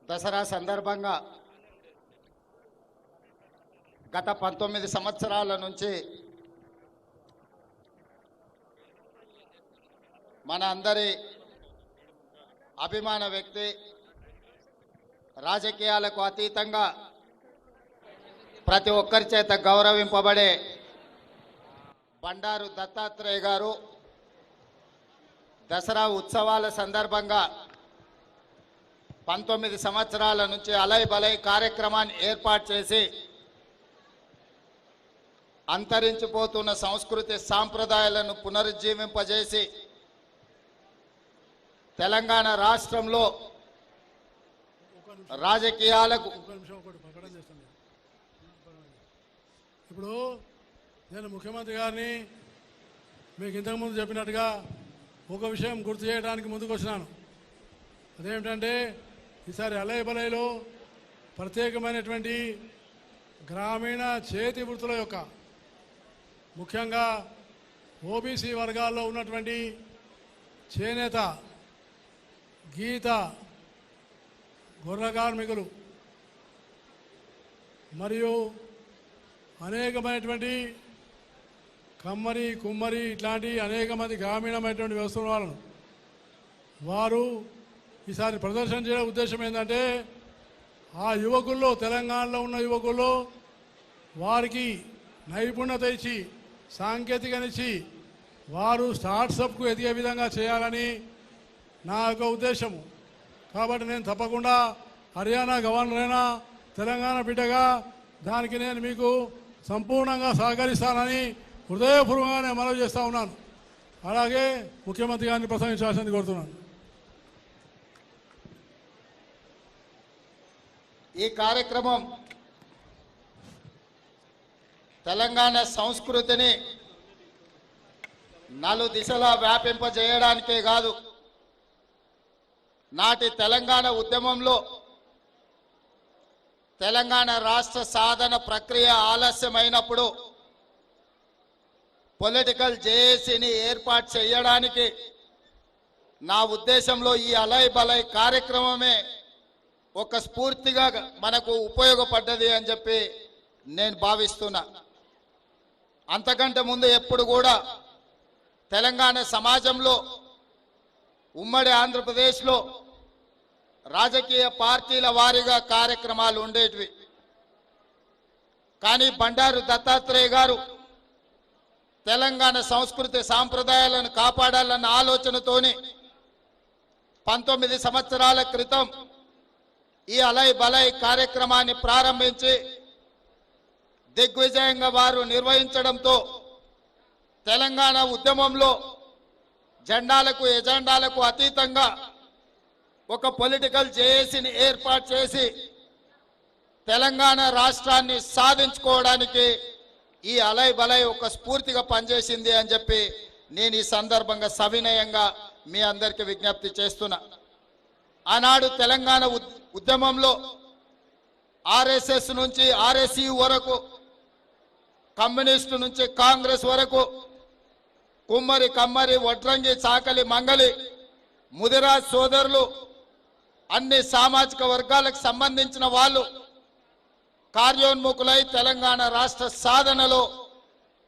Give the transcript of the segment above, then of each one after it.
దసరా సందర్భంగా గత 19 సంవత్సరాల నుంచి మన అందరి అభిమాన వ్యక్తి, రాజకీయాలకు అతీతంగా ప్రతి ఒక్కరి చేత గౌరవింపబడే బండారు దత్తాత్రేయ గారు దసరా ఉత్సవాల సందర్భంగా 19 సంవత్సరాల నుంచి అలై బలై కార్యక్రమాన్ని ఏర్పాటు చేసి అంతరించిపోతున్న సంస్కృతి సాంప్రదాయాలను పునరుజ్జీవింపజేసి తెలంగాణ రాష్ట్రంలో రాజకీయాలకు ఇప్పుడు నేను ముఖ్యమంత్రి గారిని మీకు ఇంతకుముందు చెప్పినట్టుగా ఒక విషయం గుర్తు చేయడానికి ముందుకు వచ్చినాను. అదేమిటంటే ఈసారి అలై బలైలో ప్రత్యేకమైనటువంటి గ్రామీణ చేతి వృత్తుల యొక్క ముఖ్యంగా ఓబీసీ వర్గాల్లో ఉన్నటువంటి చేనేత, గీత, గొర్రె కార్మికులు మరియు అనేకమైనటువంటి కమ్మరి, కుమ్మరి ఇట్లాంటి అనేక మంది గ్రామీణమైనటువంటి వ్యవస్థల వాళ్ళను వారు ఈసారి ప్రదర్శన చేయడం ఉద్దేశం ఏంటంటే ఆ యువకుల్లో, తెలంగాణలో ఉన్న యువకుల్లో వారికి నైపుణ్యత ఇచ్చి, సాంకేతికనిచ్చి వారు స్టార్ట్అప్కు ఎదిగే విధంగా చేయాలని నా యొక్క ఉద్దేశము. కాబట్టి నేను తప్పకుండా హర్యానా గవర్నర్ అయినా తెలంగాణ బిడ్డగా దానికి నేను మీకు సంపూర్ణంగా సహకరిస్తానని హృదయపూర్వకంగా నేను మనవి చేస్తూ ఉన్నాను. అలాగే ముఖ్యమంత్రి గారిని ప్రసంగించాల్సింది కోరుతున్నాను. ఈ కార్యక్రమం తెలంగాణ సంస్కృతిని నలు దిశలా వ్యాపింపజేయడానికే కాదు, నాటి తెలంగాణ ఉద్యమంలో తెలంగాణ రాష్ట్ర సాధన ప్రక్రియ ఆలస్యమైనప్పుడు పొలిటికల్ జేఏసీని ఏర్పాటు చేయడానికి నా ఉద్దేశంలో ఈ అలై బలై కార్యక్రమమే ఒక స్ఫూర్తిగా మనకు ఉపయోగపడ్డది అని చెప్పి నేను భావిస్తున్నా. అంతకంటే ముందు ఎప్పుడు కూడా తెలంగాణ సమాజంలో, ఉమ్మడి ఆంధ్రప్రదేశ్లో రాజకీయ పార్టీల వారీగా కార్యక్రమాలు ఉండేటివి. కానీ బండారు దత్తాత్రేయ గారు తెలంగాణ సంస్కృతి సాంప్రదాయాలను కాపాడాలన్న ఆలోచనతోని 19 సంవత్సరాల క్రితం ఈ అలై బలై కార్యక్రమాన్ని ప్రారంభించి దిగ్విజయంగా వారు నిర్వహించడంతో తెలంగాణ ఉద్యమంలో జెండాలకు, ఎజెండాలకు అతీతంగా ఒక పొలిటికల్ జేఏసీని ఏర్పాటు చేసి తెలంగాణ రాష్ట్రాన్ని సాధించుకోవడానికి ఈ అలై బలై ఒక స్ఫూర్తిగా పనిచేసింది అని చెప్పి నేను ఈ సందర్భంగా సవినయంగా మీ అందరికీ విజ్ఞప్తి చేస్తున్నా. ఆనాడు తెలంగాణ ఉద్యమంలో ఆర్ఎస్ఎస్ నుంచి ఆర్ఎస్యు వరకు, కమ్యూనిస్టు నుంచి కాంగ్రెస్ వరకు, కుమ్మరి, కమ్మరి, వడ్రంగి, చాకలి, మంగలి, ముదిరాజ్ సోదరులు, అన్ని సామాజిక వర్గాలకు సంబంధించిన వాళ్ళు కార్యోన్ముఖులై తెలంగాణ రాష్ట్ర సాధనలో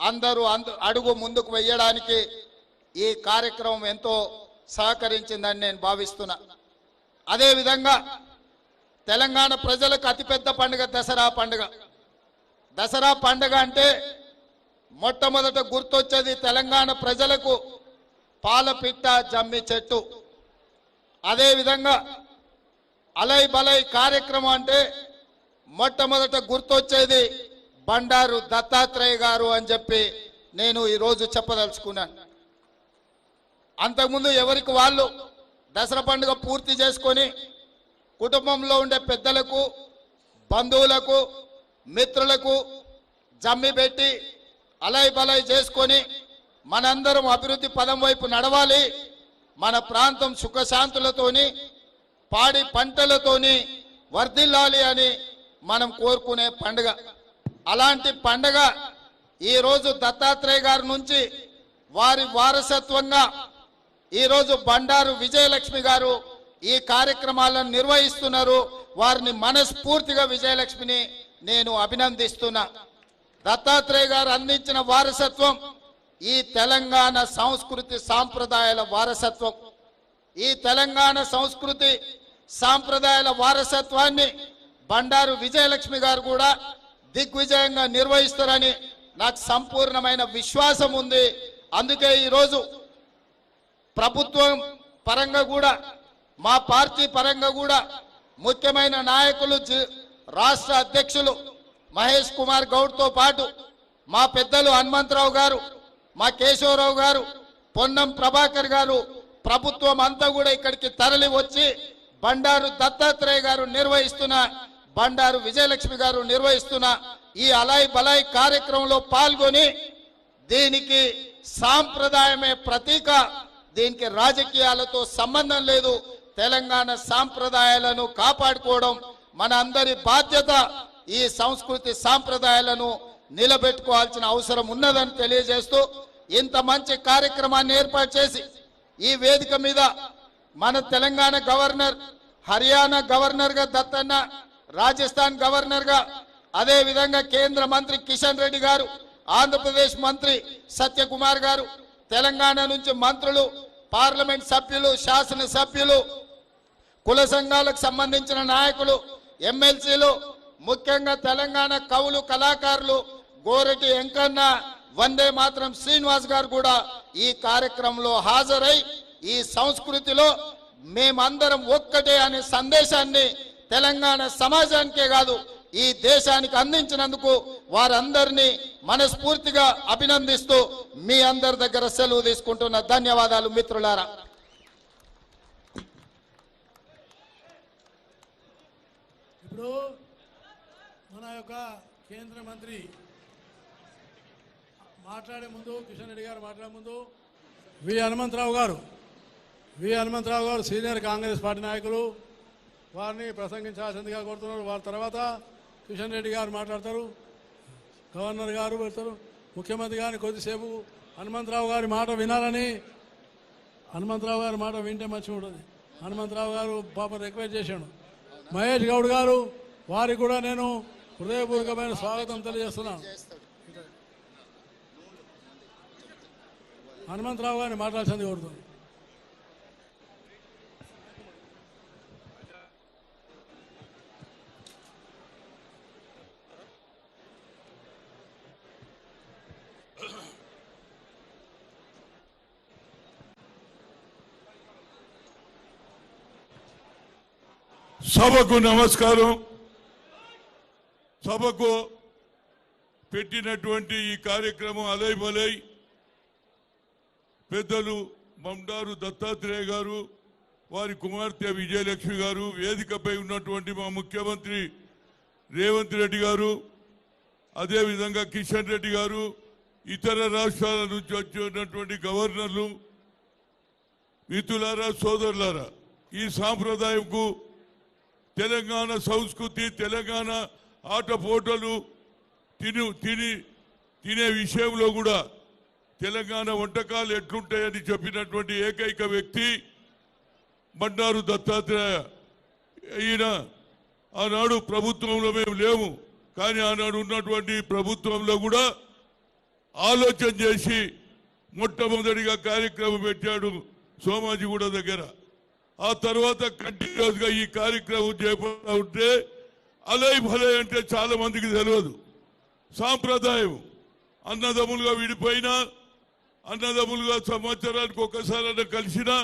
అందరూ అడుగు ముందుకు వేయడానికి ఈ కార్యక్రమం ఎంతో సహకరించిందని నేను భావిస్తున్నా. అదేవిధంగా తెలంగాణ ప్రజలకు అతిపెద్ద పండుగ దసరా పండుగ. దసరా పండుగ అంటే మొట్టమొదట గుర్తొచ్చేది తెలంగాణ ప్రజలకు పాలపిట్ట, జమ్మి చెట్టు. అదేవిధంగా అలై బలై కార్యక్రమం అంటే మొట్టమొదట గుర్తొచ్చేది బండారు దత్తాత్రేయ గారు అని చెప్పి నేను ఈరోజు చెప్పదలుచుకున్నాను. అంతకుముందు ఎవరికి వాళ్ళు దసరా పండుగ పూర్తి చేసుకొని కుటుంబంలో ఉండే పెద్దలకు, బంధువులకు, మిత్రులకు జమ్మి పెట్టి అలై బలై చేసుకొని మనందరం అభివృద్ధి పదం వైపు నడవాలి, మన ప్రాంతం సుఖశాంతులతోని, పాడి పంటలతోని వర్ధిల్లాలి అని మనం కోరుకునే పండుగ. అలాంటి పండుగ ఈరోజు దత్తాత్రేయ గారి నుంచి వారి వారసత్వంగా ఈరోజు బండారు విజయలక్ష్మి గారు ఈ కార్యక్రమాలను నిర్వహిస్తున్నారు. వారిని మనస్ఫూర్తిగా విజయలక్ష్మిని నేను అభినందిస్తున్నా. దత్తాత్రేయ గారు అందించిన వారసత్వం ఈ తెలంగాణ సంస్కృతి సాంప్రదాయాల వారసత్వం. ఈ తెలంగాణ సంస్కృతి సాంప్రదాయాల వారసత్వాన్ని బండారు విజయలక్ష్మి గారు కూడా దిగ్విజయంగా నిర్వహిస్తారని నాకు సంపూర్ణమైన విశ్వాసం ఉంది. అందుకే ఈరోజు ప్రభుత్వం పరంగా కూడా మా పార్టీ పరంగా కూడా ముఖ్యమైన నాయకులు రాష్ట్ర అధ్యక్షులు మహేష్ కుమార్ గౌడ్తో పాటు మా పెద్దలు హనుమంతరావు గారు, మా కేశవరావు గారు, పొన్నం ప్రభాకర్ గారు, ప్రభుత్వం అంతా కూడా ఇక్కడికి తరలి వచ్చి బండారు దత్తాత్రేయ గారు నిర్వహిస్తున్న, బండారు విజయలక్ష్మి గారు నిర్వహిస్తున్న ఈ అలాయ్ బలాయ్ కార్యక్రమంలో పాల్గొని దీనికి సాంప్రదాయమే ప్రతీక, దీనికి రాజకీయాలతో సంబంధం లేదు. తెలంగాణ సాంప్రదాయాలను కాపాడుకోవడం మన అందరి బాధ్యత. ఈ సంస్కృతి సాంప్రదాయాలను నిలబెట్టుకోవాల్సిన అవసరం ఉన్నదని తెలియజేస్తూ ఇంత మంచి కార్యక్రమాన్ని ఏర్పాటు చేసి ఈ వేదిక మీద మన తెలంగాణ గవర్నర్, హర్యానా గవర్నర్ గా దత్తన్న, రాజస్థాన్ గవర్నర్ గా, అదే విధంగా కేంద్ర మంత్రి కిషన్ రెడ్డి గారు, ఆంధ్రప్రదేశ్ మంత్రి సత్యకుమార్ గారు, తెలంగాణ నుంచి మంత్రులు, పార్లమెంట్ సభ్యులు, శాసన సభ్యులు, కుల సంఘాలకు సంబంధించిన నాయకులు, ఎమ్మెల్సీలు, ముఖ్యంగా తెలంగాణ కవులు, కళాకారులు గోరటి వెంకన్న, వందే మాత్రం శ్రీనివాస్ గారు కూడా ఈ కార్యక్రమంలో హాజరై ఈ సంస్కృతిలో మేమందరం ఒక్కటే అనే సందేశాన్ని తెలంగాణ సమాజానికే కాదు ఈ దేశానికి అందించినందుకు వారందరినీ మనస్ఫూర్తిగా అభినందిస్తూ మీ అందరి దగ్గర సెలవు తీసుకుంటున్న. ధన్యవాదాలు మిత్రులారా. ఇప్పుడు మన యొక్క కేంద్ర మంత్రి మాట్లాడే ముందు, కిషన్ రెడ్డి గారు మాట్లాడే ముందు వి హనుమంతరావు గారు సీనియర్ కాంగ్రెస్ పార్టీ నాయకులు, వారిని ప్రసంగించాల్సిందిగా కోరుతున్నారు. వారి తర్వాత కిషన్ రెడ్డి గారు మాట్లాడతారు, గవర్నర్ గారు పెడతారు, ముఖ్యమంత్రి గారిని కొద్దిసేపు హనుమంతరావు గారి మాట వినాలని, హనుమంతరావు గారి మాట వింటే మంచిగా ఉంటుంది. హనుమంతరావు గారు పాపం రిక్వెస్ట్ చేశాడు. మహేష్ గౌడ్ గారు, వారికి కూడా నేను హృదయపూర్వకమైన స్వాగతం తెలియజేస్తున్నాను. హనుమంతరావు గారిని మాట్లాడాల్సింది కోరుతున్నాను. సభకు నమస్కారం. సభకు పెట్టినటువంటి ఈ కార్యక్రమం అలయ్ బలై పెద్దలు బండారు దత్తాత్రేయ గారు, వారి కుమార్తె విజయలక్ష్మి గారు, వేదికపై ఉన్నటువంటి మా ముఖ్యమంత్రి రేవంత్ రెడ్డి గారు, అదేవిధంగా కిషన్ రెడ్డి గారు, ఇతర రాష్ట్రాల నుంచి వచ్చినటువంటి గవర్నర్లు, మిత్రులారా, సోదరులారా, ఈ సాంప్రదాయంకు తెలంగాణ సంస్కృతి, తెలంగాణ ఆటపోటలు తినే విషయంలో కూడా తెలంగాణ వంటకాలు ఎట్లుంటాయని చెప్పినటువంటి ఏకైక వ్యక్తి బండారు దత్తాత్రేయ. ఈయన ఆనాడు ప్రభుత్వంలో మేము లేము, కానీ ఆనాడు ఉన్నటువంటి ప్రభుత్వంలో కూడా ఆలోచన చేసి మొట్టమొదటిగా కార్యక్రమం పెట్టాడు సోమాజిగూడ దగ్గర. ఆ తర్వాత కంటిన్యూస్ గా ఈ కార్యక్రమం చేపడుతూ ఉంటే అలయ్ భలయ్ అంటే చాలా మందికి తెలియదు. సాంప్రదాయం అన్నదమ్ములుగా విడిపోయినా, అన్నదమ్ములుగా సంవత్సరానికి ఒక్కసారి కలిసినా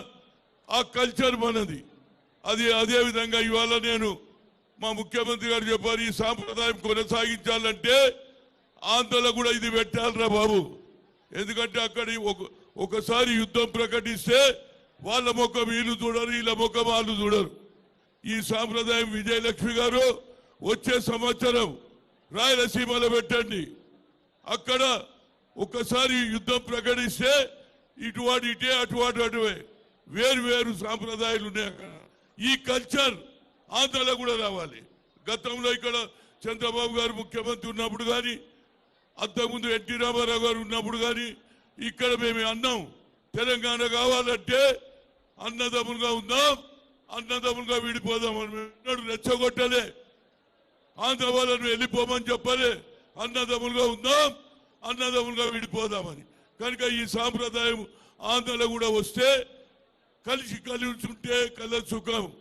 ఆ కల్చర్ మనది. అదే విధంగా ఇవాళ నేను మా ముఖ్యమంత్రి గారు చెప్పారు, ఈ సాంప్రదాయం కొనసాగించాలంటే ఆంధ్రలో కూడా ఇది పెట్టాలరా బాబు. ఎందుకంటే అక్కడ ఒకసారి యుద్ధం ప్రకటిస్తే వాళ్ళ ముఖం వీళ్ళు చూడరు, వీళ్ళ ముఖం వాళ్ళు చూడరు. ఈ సాంప్రదాయం విజయలక్ష్మి గారు వచ్చే సంవత్సరం రాయలసీమలో పెట్టండి. అక్కడ ఒకసారి యుద్ధం ప్రకటిస్తే ఇటువాడు ఇటే, అటువాడు అటువే, వేరు సాంప్రదాయాలు ఉన్నాయి అక్కడ. ఈ కల్చర్ ఆంధ్రలో కూడా రావాలి. గతంలో ఇక్కడ చంద్రబాబు గారు ముఖ్యమంత్రి ఉన్నప్పుడు కానీ, అంతకుముందు ఎన్టీ రామారావు గారు ఉన్నప్పుడు కానీ ఇక్కడ మేము అన్నాం, తెలంగాణ కావాలంటే అన్నదమ్ములుగా ఉందాం, అన్నదమ్ములుగా విడిపోదామని రెచ్చగొట్టలే. ఆంధ్ర వాళ్ళను వెళ్ళిపోమని చెప్పలే. అన్నదమ్ములుగా ఉందాం, అన్నదమ్ములుగా విడిపోదామని. కనుక ఈ సాంప్రదాయం ఆంధ్రలో కూడా వస్తే కలిసి ఉంటే కల సుఖం.